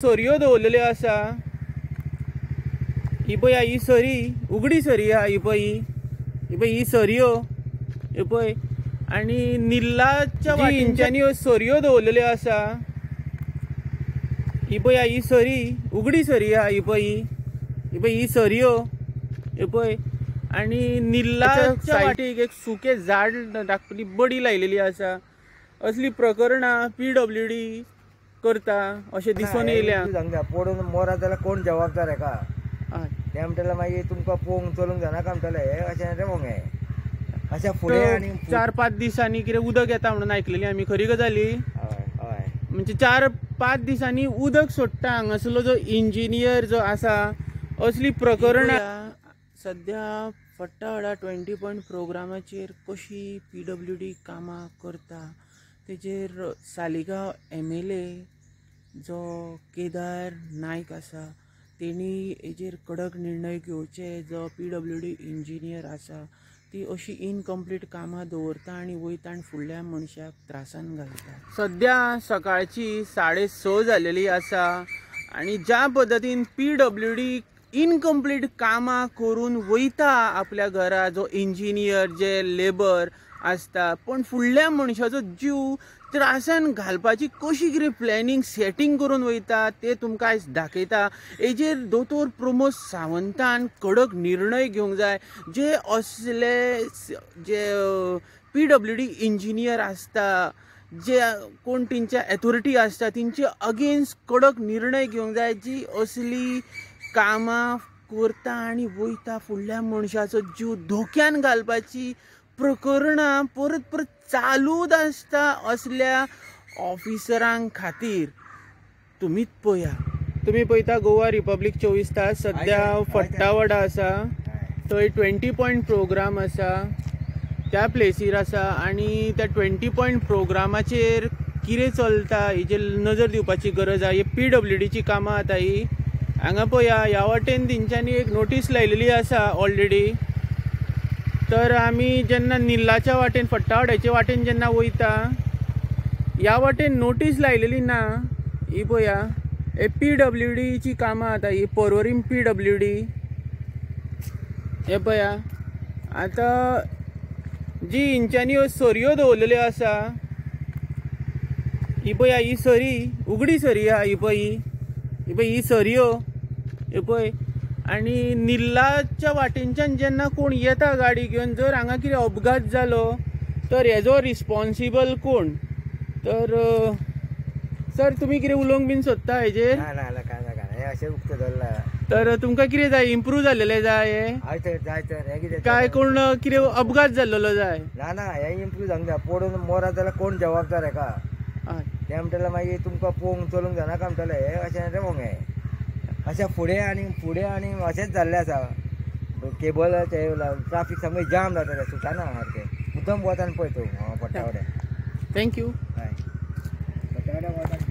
सरयो दवरलेल्यो आसा। ही पळय ही सरी उगडी सरी आहा। ही पळय ही सरयो ही पळय आनी निल्लाच्या वाटेंच्यानी ह्यो सरयो दवरलेल्यो आसा। ही पळय ही सरी उगडी सरी आहा। ही पळय ही सरयो ही पळय आनी निल्लाच्या वाटेक एक सुके झाड धाकटुली बडी लायलेली आसा। असली प्रकरणां PWD करता अशें दिसून येयल्या। पडून मोरा जाल्यार कोण जबाबदार हेका ते म्हणटले मागीर तुमकां पळोवंक चलूंक जायना काय म्हणटले अशें रे मग अशें फुडें आनी 4-5 दिसांनी कितें उदक येता म्हणून आयकलेली आमी, खरी गजाली? हय म्हणजे 4-5 दिसांनी उदक सोडटा हांगासरलो जो इंजिनियर जो आसा। असली प्रकरणां सद्या फट्टावाडा 20 पॉयंट प्रोग्रामाचेर कशी PWD कामां करता तेजेर सालिगांव MLA जो केदार नायक आसा तेणी हेजेर कडक निर्णय घेवचे। जो PWD इंजिनियर आसा ती अशी इनकम्प्लीट कामां दवरता आनी वयता आनी फुडल्या मनशाक त्रासान घालता। सद्या सकाळची 6:30 जालेली आसा आनी ज्या पद्दतीन PWD इनकम्प्लीट कामां करून वयता आपल्या घरा, जो इंजिनियर जे लेबर आसता, पण फुडल्या मनशाचो जीव त्रासान घालपाची कशी कितें प्लॅनिंग सेटिंग करून वयता ते तुमकां आयज दाखयता। हेजेर दोतोर प्रमोद सावंतान कडक निर्णय घेवंक जाय। जे असले जे PWD इंजिनियर आसता, जे कोण तेंच्या ऑथॉरिटी आसता तेंचे अगेन्स्ट कडक निर्णय घेवंक जाय। जी असली कामां करता आनी वयता फुडल्या मनशाचो जीव धोक्यान घालपाची प्रकरणां परत परत चालूच आसता असल्या ऑफिसरांक खातीर। तुमीच पळया, तुमी पळयता गोवा रिपब्लीक 24 तास सद्या फट्टावाडा आसा, थंय 20 पॉयंट प्रोग्राम आसा, त्या प्लेसीर आसा आनी त्या 20 पॉयंट प्रोग्रामाचेर कितें चलता हेजेर नजर दिवपाची गरज आहा। ही PWDची कामां आतां ही हांगा पळया ह्या वाटेन तेंच्यांनी एक नोटीस लायलेली आसा ऑलरेडी। तर आमी जेन्ना निल्लाच्या वाटेन फट्टावाड्याच्या वाटेन जेन्ना वयता ह्या वाटेन नोटीस लायलेली ना। ही पळया हे PWDची कामां आतां ही पर्वरीम PWD हे पळया। आतां जी इंच्यांनी ह्यो सरयो दवरलेल्यो आसा, ही पळया ही सरी उगडी सरी आहा। ही पळय ही सरयो हे पळय आनी निल्लाच्या वाटेनच्यान जेन्ना कोण येता गाडी घेवन, जर हांगा कितें अपघात जालो तर हेजो रिस्पॉन्सिबल कोण? तर सर तुमी कितें उलोवंक बीन सोदता हेजेर? अशें उक्तें धरला। तर तुमकां कितें जाय? इम्प्रूव जाल्लेलें जाय हे काय कोण कितें अपघात जाल्लो जाय? ना हे इम्प्रूव जावंक जाय। पडून मोरा जाल्यार कोण जबाबदार हेका ते म्हणटले मागीर तुमकां पळोवंक चलूंक जायना काय म्हणटले अशें रे मग अशें फुडें आनी अशेंच जाल्लें आसा। केबल ट्राफीक सामकें जाम जाता, सुटाना सारकें मुद्दम वतान पळय तूं फट्टावाड्याक। थँक्यू।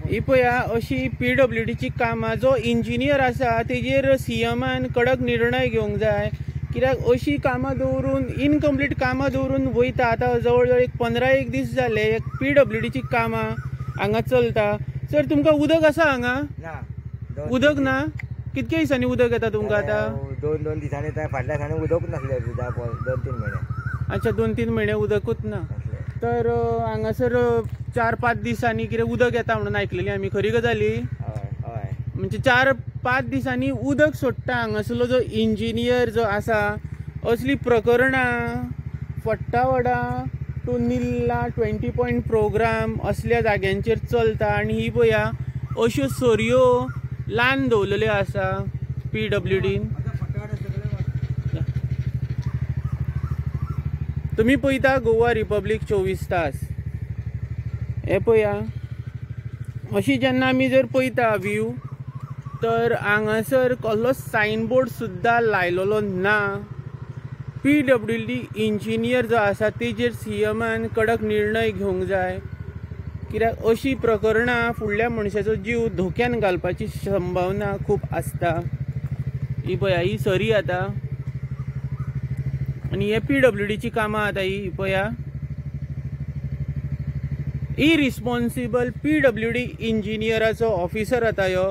ही पळया अशी PWDची कामां, जो इंजिनियर आसा तेजेर CMन कडक निर्णय घेवंक जाय। कित्याक अशी कामां दवरून इनकम्प्लीट कामां दवरून वयता। आतां जवळ जवळ 15 दीस जाले एक PWDची कामां हांगा चलता। सर तुमकां उदक आसा हांगा? उदक ना? कितके दिसांनी उदक येता तुमकां आतां? 2 दिसांनी येता। फाटल्या दिसांनी उदकूच नासलें 2-3 म्हयने। अच्छा 2-3 म्हयने उदकूच ना। तर हांगासर 4-5 दिसांनी कितें उदक येता म्हणून आयकलेली आमी, खरी गजाली? हय म्हणजे 4-5 दिसांनी उदक सोडटा हांगासरलो जो इंजिनियर जो आसा। असली प्रकरणां फट्टावाडा टू निल्ला 20 पॉयंट प्रोग्राम असल्या जाग्यांचेर चलता। आनी ही पळया अश्यो सरयो लावन दवरलेल्यो आसा PWDन। तुमी पळयता गोवा रिपब्लीक 24 तास हे पळया। अशी जेन्ना आमी जर पळयता व्यू तर हांगासर कसलो सायनबोर्ड सुद्दां लायलेलो ना। PWD इंजिनियर जो आसा तेजेर CMन कडक निर्णय घेवंक जाय। कित्याक अशी प्रकरणां फुडल्या मनशाचो जीव धोक्यान घालपाची संभावना खूब आसता। ही पळया ही सरी आतां आनी हे PWDची कामां आतां ही पळया। इरिस्पॉन्सिबल PWD इंजिनियराचो ऑफिसर आतां ह्यो।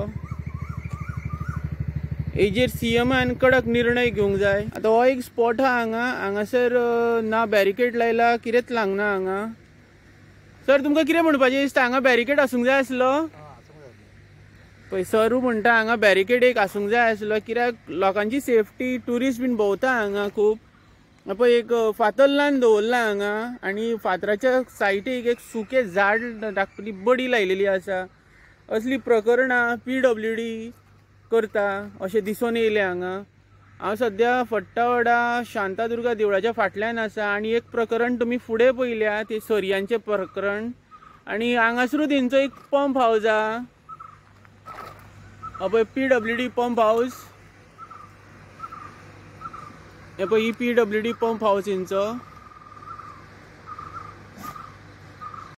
हेजेर सीएमान कडक निर्णय घेवंक जाय. आता हो एक स्पॉट हा हांगासर ना बॅरिकेड लायला, कितेंच लागना हांगा. सर तुमकां कितें म्हणपाचें दिसता, हांगा बॅरिकेड आसूंक जाय आसलो? पळय सरू म्हणटा हांगा बॅरिकेड एक आसूंक जाय आसलो, कित्याक लोकांची सेफ्टी, ट्युरिस्ट बीन भोंवता हांगा खूब. पळय एक फातर लावन दवरला हांगा, आनी फातराच्या सायडीक एक सुकें झाड धाकटुली बडी लायलेली आसा. असली प्रकरणां PWD करता अशें दिसून येयलें हांगा. हांव सद्या फट्टावडा शांतादुर्गा देवळाच्या फाटल्यान आसा, आनी एक प्रकरण तुमी फुडें पयल्या तें सरयांचें प्रकरण. आनी हांगासरूच तेंचो एक पंप हावस आहा, पळय PWD पंप हावस. हे पळय ही PWD पंप हावस हेंचो.